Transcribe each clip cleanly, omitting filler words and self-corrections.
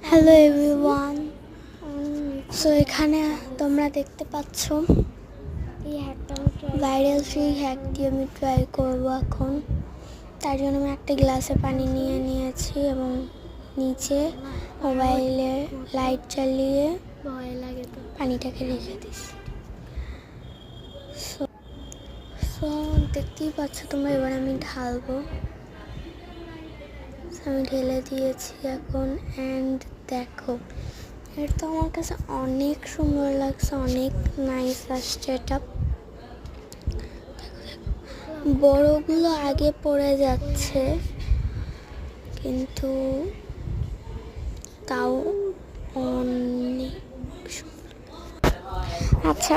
Hello everyone. So এখানে তোমরা দেখতে পাচ্ছ ভাইরাল সেই হ্যাকটি আমি ট্রাই করব এখন। তার জন্য আমি একটা গ্লাসে পানি নিয়ে নিয়েছি এবং নিচে মোবাইলে লাইট জ্বালিয়ে পানিটাকে রেখে দিচ্ছি। সো দেখতেই পাচ্ছ তোমরা, এবার আমি ঢালবো। আমি ঢেলে দিয়েছি এখন। অ্যান্ড দেখো, এটা তো আমার কাছে অনেক সুন্দর লাগছে, অনেক নাইস আসছে এটা। বড়গুলো আগে পড়ে যাচ্ছে কিন্তু তাও অনেক আচ্ছা।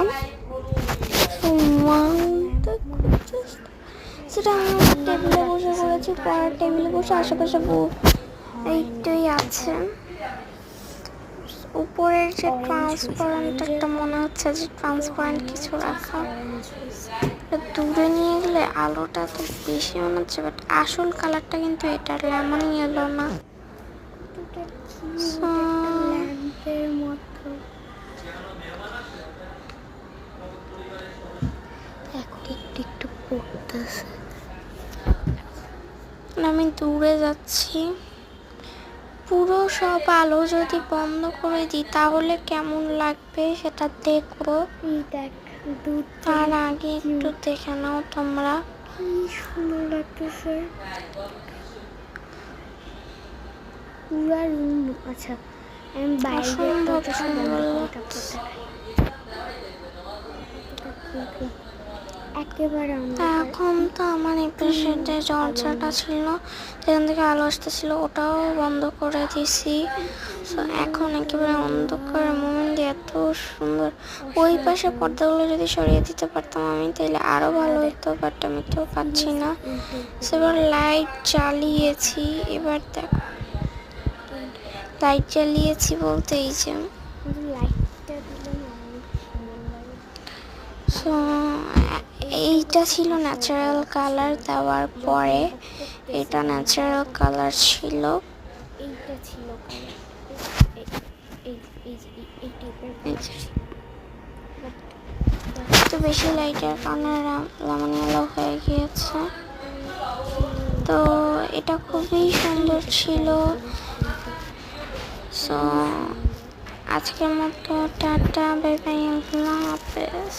সেটা আমি টেবিলে বসে করেছি, পড়ার টেবিলে বসে। আশেপাশে এইটাই আছে। উপরের যে ট্রান্সপারেন্ট একটা মনে হচ্ছে যে ট্রান্সপারেন্ট কিছু রাখা, দূরে নিয়ে গেলে আলোটা তো বেশি মনে হচ্ছে, বাট আসল কালারটা কিন্তু এটা লেমন ইয়েলো না। একটু পড়তেছে। আমি দূরে যাচ্ছি। পুরো সব আলো যদি বন্ধ করে দিই তাহলে কেমন লাগবে সেটা দেখবো। তার আগে একটু দেখে নাও তোমরা, কি সুন্দর লাগতেছে পুরো রুম। আচ্ছা, আমি বাইরে এখন তো আমার এই পাশে যে দরজাটা ছিল যেখান থেকে আলো আসতেছিল ওটাও বন্ধ করে দিছি। তো এখন একেবারে অন্ধকার মোমেন্ট এত সুন্দর। ওই পাশে পর্দাগুলো যদি সরিয়ে দিতে পারতাম আমি, তাহলে আরো ভালো হতো, বাট আমি তো পাচ্ছি না। এবার লাইট জ্বালিয়েছি। এবার দেখো, লাইট জ্বালিয়েছি বলতে এই যে এইটা ছিল ন্যাচারাল কালার। দেওয়ার পরে এটা ন্যাচারাল কালার ছিল, এইটা ছিল তো বেশি লাইটের কারণে লেমন ইয়েলো হয়ে গিয়েছে। তো এটা খুবই সুন্দর ছিল। সো আজকের মতো টাটা, বাই বাই, আল্লাহ হাফেজ।